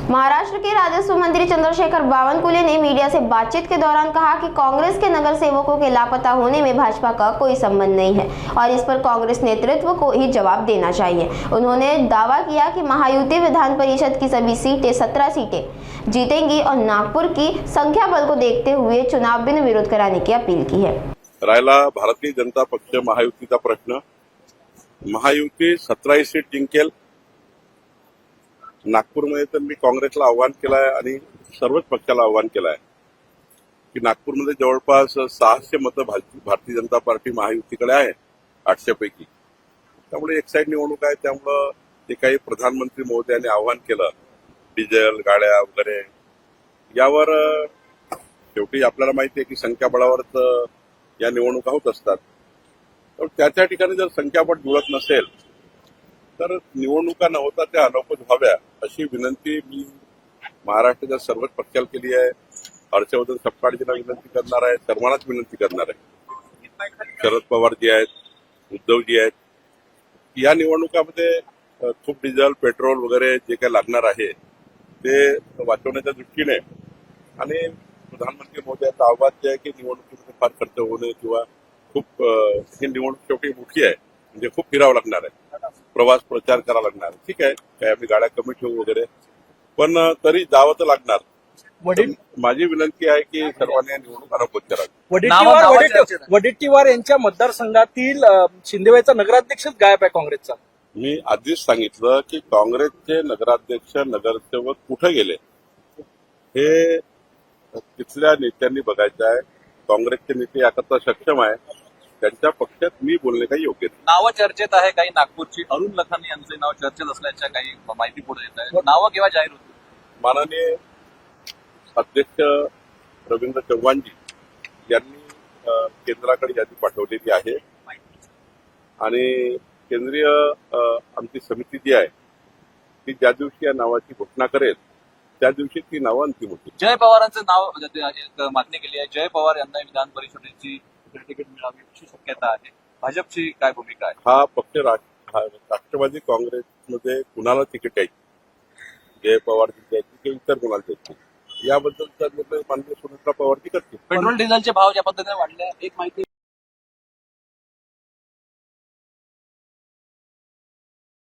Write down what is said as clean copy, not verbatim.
महाराष्ट्र के राजस्व मंत्री चंद्रशेखर बावनकुले ने मीडिया से बातचीत के दौरान कहा कि कांग्रेस के नगर सेवकों के लापता होने में भाजपा का कोई संबंध नहीं है और इस पर कांग्रेस नेतृत्व को ही जवाब देना चाहिए। उन्होंने दावा किया कि महायुति विधान परिषद की सभी सीटें 17 सीटें जीतेंगी और नागपुर की संख्या बल को देखते हुए चुनाव बिन विरोध कराने की अपील की है। राहिला भारतीय जनता पक्ष महायुतीचा प्रश्न। महायुती 17 सीट जिंकेल। नागपूरमध्ये तर मी काँग्रेसला आव्हान केलं आहे आणि सर्वच पक्षाला आव्हान केलं आहे की नागपूरमध्ये जवळपास 600 मतं भारतीय जनता पार्टी महायुतीकडे आहे 800 पैकी। त्यामुळे एक साईड निवडणूक आहे, त्यामुळं जे काही प्रधानमंत्री महोदयांनी आव्हान केलं डिझेल गाड्या वगैरे यावर शेवटी आपल्याला माहिती आहे की संख्याबळावरच या निवडणुका होत असतात। तर त्या ठिकाणी जर संख्याबळ जुळत नसेल तर निवडणुका न होता त्या अनौपचारिक व्हाव्या अशी विनंती मी महाराष्ट्राच्या सर्वच पक्षाला केली आहे। हर्षवर्धन सपकाळजींना विनंती करणार आहे, सर्वांनाच विनंती करणार आहे। शरद पवार जी आहेत, उद्धवजी आहेत, या निवडणुकामध्ये खूप डिझेल पेट्रोल वगैरे जे काही लागणार आहे ते वाचवण्याच्या दृष्टीने आणि प्रधानमंत्री महोदयाचं आव्हान जे आहे की निवडणुकीमध्ये फार खर्च होणे किंवा खूप ही निवडणूक शेवटी मोठी आहे, म्हणजे खूप फिरावं लागणार आहे, प्रवास प्रचार करावा लागणार। ठीक आहे, काय आम्ही गाड्या कमी ठेवू वगैरे, पण तरी जावं तर लागणार। माझी विनंती आहे की सर्वांनी निवडणूक अनौपचारिक करावी। वडेट्टीवार यांच्या मतदारसंघातील शिंदेवाईचा नगराध्यक्षच गायब आहे काँग्रेसचा। मी आधीच सांगितलं की काँग्रेसचे नगराध्यक्ष नगरसेवक कुठे गेले हे तिथल्या नेत्यांनी बघायचं आहे। काँग्रेसचे नेते याकरता सक्षम आहे, त्यांच्या पक्षात मी बोलणे काही योग्य नाही। नावं चर्चेत आहे काही नागपूरची, अरुण लखन यांचे नाव चर्चेत असल्याच्या काही माहिती पुढे येत आहे। नावं केव्हा जाहीर होतील? माननीय अध्यक्ष रवींद्र चव्हाणजी यांनी केंद्राकडे यादी पाठवलेली आहे आणि केंद्रीय आमची समिती जी आहे ती ज्या दिवशी या नावाची घोषणा करेल त्या दिवशी ती नावं अंतिम होतील। जय पवारांचं नाव मागणी केली आहे। जय पवार यांना विधान परिषदेची तिकीट मिळावी अशी शक्यता आहे। भाजपची काय भूमिका आहे? हा पक्ष राष्ट्रवादी काँग्रेसमध्ये कुणाला तिकीट द्यायची, जय पवार द्यायची की इतर कुणाला द्यायची याबद्दलचा निर्णय माननीय सुनेत्रा पवारजी करतील। पेट्रोल डिझेलचे भाव ज्या पद्धतीने वाढले, एक माहिती